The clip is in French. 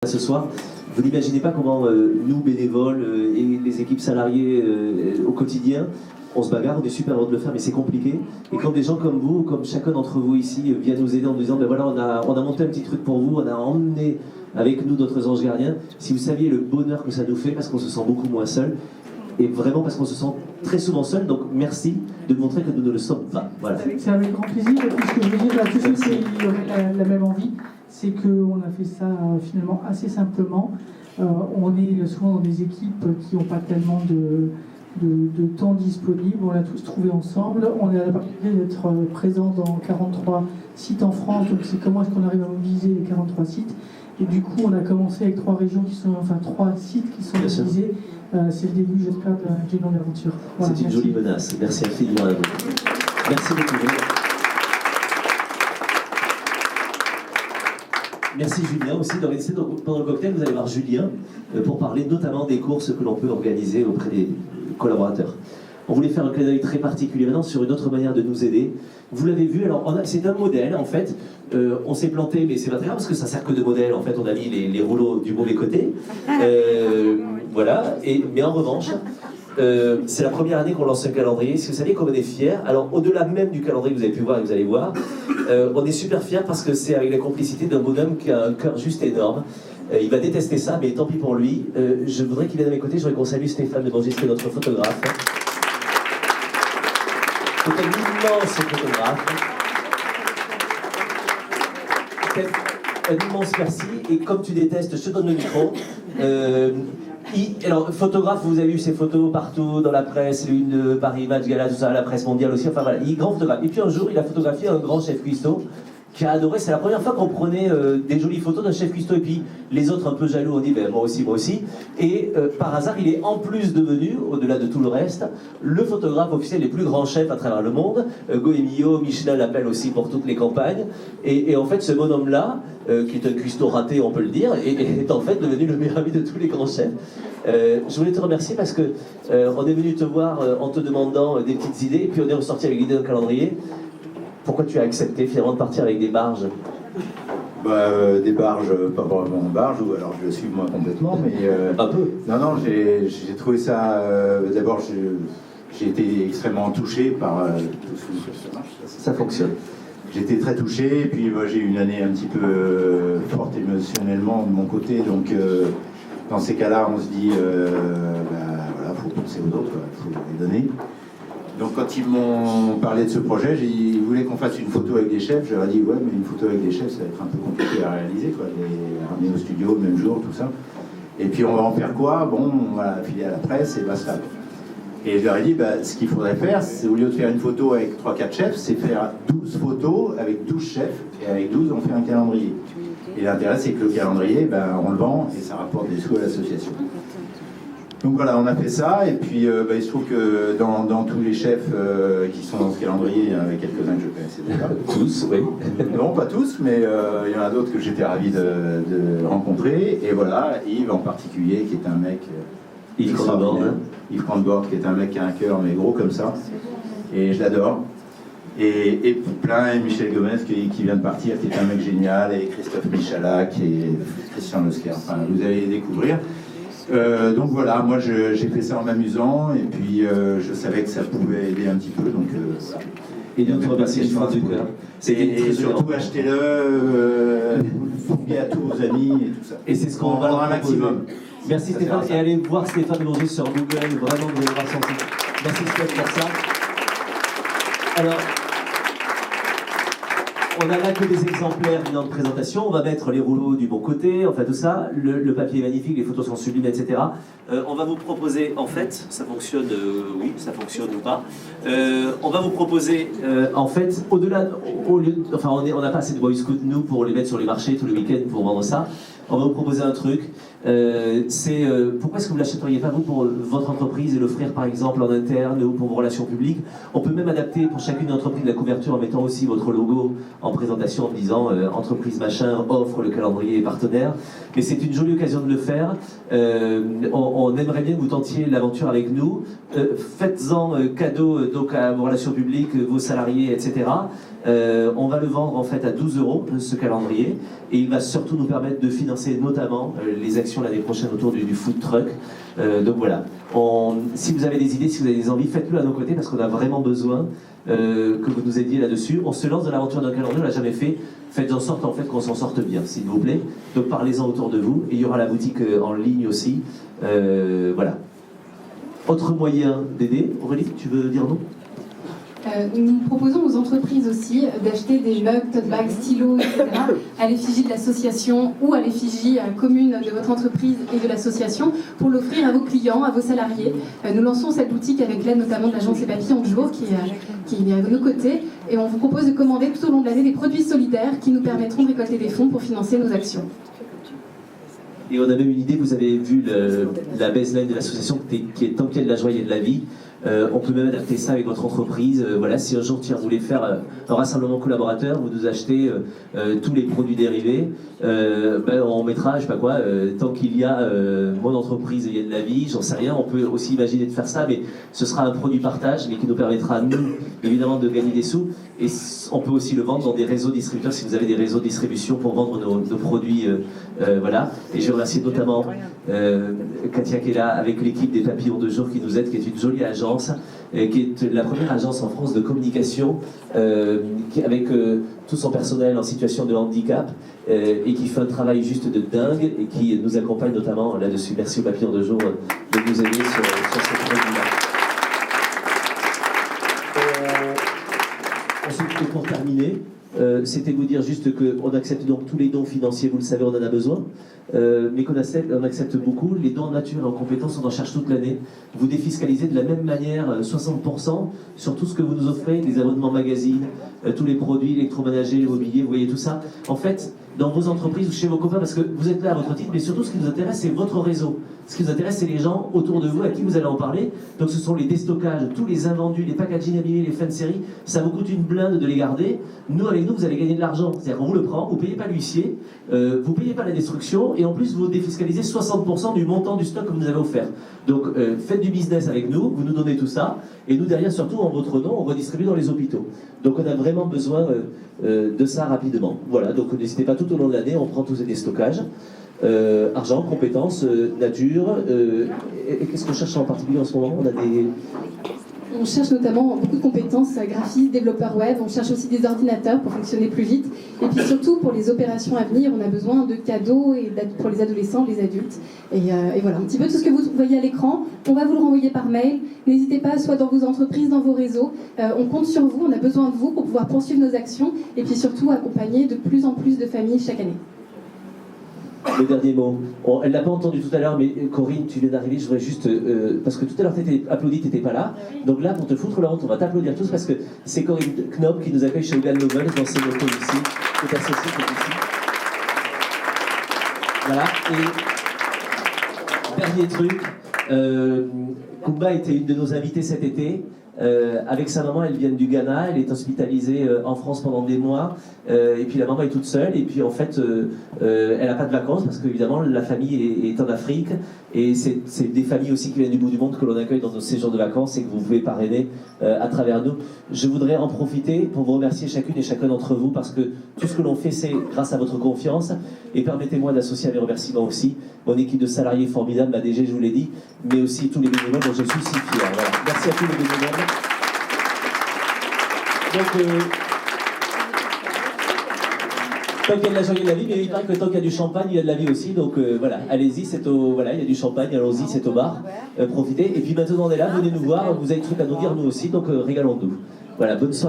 Ce soir. Vous n'imaginez pas comment nous, bénévoles et les équipes salariées au quotidien, on se bagarre, on est super heureux de le faire, mais c'est compliqué. Et quand des gens comme vous, comme chacun d'entre vous ici, viennent nous aider en nous disant, ben voilà, on a monté un petit truc pour vous, on a emmené avec nous d'autres anges gardiens, si vous saviez le bonheur que ça nous fait, parce qu'on se sent beaucoup moins seul, et vraiment parce qu'on se sent très souvent seul, donc merci de montrer que nous ne le sommes pas. Voilà. C'est avec grand plaisir, et puis ce que je veux dire à tous ceux qui auraient la même envie, c'est qu'on a fait ça finalement assez simplement. On est souvent dans des équipes qui n'ont pas tellement de temps disponible, on l'a tous trouvé ensemble. On est à la particularité d'être présent dans 43 sites en France, donc c'est comment est-ce qu'on arrive à mobiliser les 43 sites. Et du coup, on a commencé avec 3 sites qui sont mobilisés. C'est le début, j'espère, d'une longue aventure. Voilà, c'est une jolie menace. Merci infiniment à vous. Merci beaucoup. Merci Julien aussi d'organiser. Pendant le cocktail, vous allez voir Julien pour parler notamment des courses que l'on peut organiser auprès des collaborateurs. On voulait faire un clin d'œil très particulier maintenant sur une autre manière de nous aider. Vous l'avez vu, alors c'est un modèle en fait. On s'est planté, mais c'est pas très grave parce que ça sert que de modèle. En fait, on a mis les rouleaux du mauvais côté. Voilà. Mais en revanche, c'est la première année qu'on lance un calendrier. Si vous saviez qu'on est fiers, alors au-delà même du calendrier que vous avez pu voir et que vous allez voir, on est super fiers parce que c'est avec la complicité d'un bonhomme qui a un cœur juste énorme. Il va détester ça, mais tant pis pour lui. Je voudrais qu'il vienne à mes côtés. Je voudrais qu'on salue Stéphane de Bourges, qui est notre photographe. C'est un immense photographe. Un immense merci. Et comme tu détestes, je te donne le micro. Alors, photographe, vous avez eu ces photos partout dans la presse, l'une de Paris Match Gala, tout ça, la presse mondiale aussi. Enfin voilà, il est grand photographe. Et puis un jour, il a photographié un grand chef cuistot qui a adoré. C'est la première fois qu'on prenait des jolies photos d'un chef cuistot. Et puis les autres, un peu jaloux, ont dit ben, moi aussi, moi aussi. Et par hasard, il est en plus devenu, au-delà de tout le reste, le photographe officiel des plus grands chefs à travers le monde. Goemio, Michelin l'appelle aussi pour toutes les campagnes. Et en fait, ce bonhomme-là, qui est un cuistot raté, on peut le dire, est en fait devenu le meilleur ami de tous les grands chefs. Je voulais te remercier parce que on est venu te voir en te demandant des petites idées, et puis on est ressorti avec l'idée d'un calendrier. Pourquoi tu as accepté finalement de partir avec des barges? Des barges, pas vraiment barges, ou alors je le suis moi complètement, mais... Un peu. Non, j'ai trouvé ça... D'abord, j'ai été extrêmement touché par tout ce... Ça fonctionne. J'ai été très touché, et puis j'ai eu une année un petit peu forte émotionnellement de mon côté, donc dans ces cas-là, on se dit, voilà, faut penser aux autres, il faut les donner. Donc quand ils m'ont parlé de ce projet, ils voulaient qu'on fasse une photo avec des chefs. Je leur ai dit, ouais, mais une photo avec des chefs, ça va être un peu compliqué à réaliser, quoi. Les ramener au studio le même jour, tout ça. Et puis on va en faire quoi? Bon, on va filer à la presse et basta. Et je leur ai dit, ce qu'il faudrait faire, c'est au lieu de faire une photo avec 3-4 chefs, c'est faire 12 photos avec 12 chefs, et avec 12, on fait un calendrier. Et l'intérêt, c'est que le calendrier, on le vend, et ça rapporte des sous à l'association. Donc voilà, on a fait ça, et puis il se trouve que dans tous les chefs qui sont dans ce calendrier, il y en avait quelques-uns que je connaissais déjà. Tous, oui. Non, pas tous, mais il y en a d'autres que j'étais ravi de rencontrer. Et voilà, Yves en particulier, qui est un mec... Yves Cranbord, qui est un mec qui a un cœur, mais gros comme ça. Et je l'adore. Et plein, et Michel Gomez qui vient de partir, qui est un mec génial, et Christophe Michalak, et Christian Nosquer. Enfin, vous allez les découvrir. Donc voilà, moi j'ai fait ça en m'amusant, et puis je savais que ça pouvait aider un petit peu, donc voilà. Et nous te remercions du fond du cœur. Et surtout achetez-le, fourguez à tous vos amis et tout ça. Et c'est ce qu'on va leur un maximum. Merci ça Stéphane, et allez voir Stéphane Bourges sur Google, vraiment vous allez voir son site. Merci Stéphane pour ça. Alors, on n'a là que des exemplaires d'une présentation, on va mettre les rouleaux du bon côté, enfin tout ça, le papier est magnifique, les photos sont sublimes, etc. On va vous proposer, en fait, ça fonctionne, oui, ça fonctionne ou pas, on va vous proposer, en fait, au-delà, enfin on n'a pas assez de Boy Scouts, nous, pour les mettre sur les marchés tous les week-ends pour vendre ça. On va vous proposer un truc, pourquoi est-ce que vous ne l'achèteriez pas vous pour votre entreprise et l'offrir par exemple en interne ou pour vos relations publiques? On peut même adapter pour chacune entreprise la couverture en mettant aussi votre logo en présentation en disant entreprise machin offre le calendrier partenaire. Mais c'est une jolie occasion de le faire. On aimerait bien que vous tentiez l'aventure avec nous. Faites-en cadeau donc à vos relations publiques, vos salariés, etc. On va le vendre en fait à 12 € ce calendrier, et il va surtout nous permettre de financer notamment les actions l'année prochaine autour du food truck. Donc voilà, si vous avez des idées, si vous avez des envies, faites-le à nos côtés parce qu'on a vraiment besoin que vous nous aidiez là-dessus. On se lance dans l'aventure d'un calendrier, on l'a jamais fait. Faites en sorte en fait qu'on s'en sorte bien, s'il vous plaît. Donc parlez-en autour de vous, et il y aura la boutique en ligne aussi. Voilà. Autre moyen d'aider, Aurélie, tu veux dire non? Nous proposons aux entreprises aussi d'acheter des mugs, tote bags, stylos, etc. à l'effigie de l'association ou à l'effigie commune de votre entreprise et de l'association pour l'offrir à vos clients, à vos salariés. Nous lançons cette boutique avec l'aide notamment de l'agence Les Papillons de Jour qui est à nos côtés, et on vous propose de commander tout au long de l'année des produits solidaires qui nous permettront de récolter des fonds pour financer nos actions. Et on a même une idée, vous avez vu la baseline de l'association qui est tant qu'il y a de la joie, il y a de la vie. On peut même adapter ça avec votre entreprise. Voilà, si un jour tiens, vous voulez faire un rassemblement collaborateur, vous nous achetez tous les produits dérivés, on mettra, je sais pas quoi, tant qu'il y a mon entreprise, il y a de la vie, j'en sais rien. On peut aussi imaginer de faire ça, mais ce sera un produit partage, mais qui nous permettra, nous, évidemment, de gagner des sous. Et on peut aussi le vendre dans des réseaux distributeurs, si vous avez des réseaux de distribution pour vendre nos produits. Voilà. Et je remercie notamment Katia qui est là avec l'équipe des Papillons de Jour qui nous aide, qui est une jolie agence, qui est la première agence en France de communication avec tout son personnel en situation de handicap et qui fait un travail juste de dingue et qui nous accompagne notamment là-dessus. Merci aux Papillons de Jour de nous aider sur ce produit-là. Ensuite, pour terminer, c'était vous dire juste qu'on accepte donc tous les dons financiers, vous le savez, on en a besoin, mais on accepte beaucoup les dons en nature et en compétences, on en cherche toute l'année. Vous défiscalisez de la même manière 60% sur tout ce que vous nous offrez, les abonnements magazines, tous les produits électroménagers, les mobiliers, vous voyez tout ça. En fait, dans vos entreprises ou chez vos copains, parce que vous êtes là à votre titre, mais surtout ce qui nous intéresse, c'est votre réseau. Ce qui nous intéresse, c'est les gens autour de vous à qui vous allez en parler. Donc ce sont les déstockages, tous les invendus, les packaging abîmés, les fins de série. Ça vous coûte une blinde de les garder. Nous, avec nous, vous allez gagner de l'argent. C'est-à-dire qu'on vous le prend, vous ne payez pas l'huissier, vous ne payez pas la destruction, et en plus, vous défiscalisez 60% du montant du stock que vous nous avez offert. Donc faites du business avec nous, vous nous donnez tout ça, et nous derrière, surtout en votre nom, on redistribue dans les hôpitaux. Donc on a vraiment besoin de ça rapidement. Voilà, donc n'hésitez pas, tout au long de l'année, on prend tous ces déstockages. Argent, compétences, nature, et qu'est-ce qu'on cherche en particulier en ce moment? On cherche notamment beaucoup de compétences graphistes, développeurs web, on cherche aussi des ordinateurs pour fonctionner plus vite, et puis surtout pour les opérations à venir, on a besoin de cadeaux pour les adolescents, les adultes, et voilà, un petit peu tout ce que vous voyez à l'écran, on va vous le renvoyer par mail, n'hésitez pas, soit dans vos entreprises, dans vos réseaux, on compte sur vous, on a besoin de vous pour pouvoir poursuivre nos actions, et puis surtout accompagner de plus en plus de familles chaque année. Le dernier mot. Elle ne l'a pas entendu tout à l'heure, mais Corinne, tu viens d'arriver, je voudrais juste... parce que tout à l'heure, tu étais applaudi, tu n'étais pas là. Donc là, pour te foutre la honte, on va t'applaudir tous parce que c'est Corinne Knopp qui nous accueille chez Hogan Lovel dans ses locaux ici, qui est associée ici. Voilà. Et dernier truc, Kumba était une de nos invitées cet été. Avec sa maman, elles viennent du Ghana, elle est hospitalisée en France pendant des mois, et puis la maman est toute seule, et puis en fait, elle n'a pas de vacances, parce qu'évidemment, la famille est en Afrique, et c'est des familles aussi qui viennent du bout du monde que l'on accueille dans nos séjours de vacances, et que vous pouvez parrainer à travers nous. Je voudrais en profiter pour vous remercier chacune et chacun d'entre vous, parce que tout ce que l'on fait, c'est grâce à votre confiance, et permettez-moi d'associer à mes remerciements aussi mon équipe de salariés formidable, ma DG, je vous l'ai dit, mais aussi tous les bénévoles dont je suis si fier. Voilà. Merci à tous les bénévoles. Donc, tant qu'il y a de la joie, il y a de la vie, mais il paraît que tant qu'il y a du champagne, il y a de la vie aussi. Donc voilà, allez-y, voilà, il y a du champagne, allons-y, c'est au bar. Profitez. Et puis maintenant, on est là, venez nous voir, vous avez des trucs à nous dire, nous aussi, donc régalons-nous. Voilà, bonne soirée.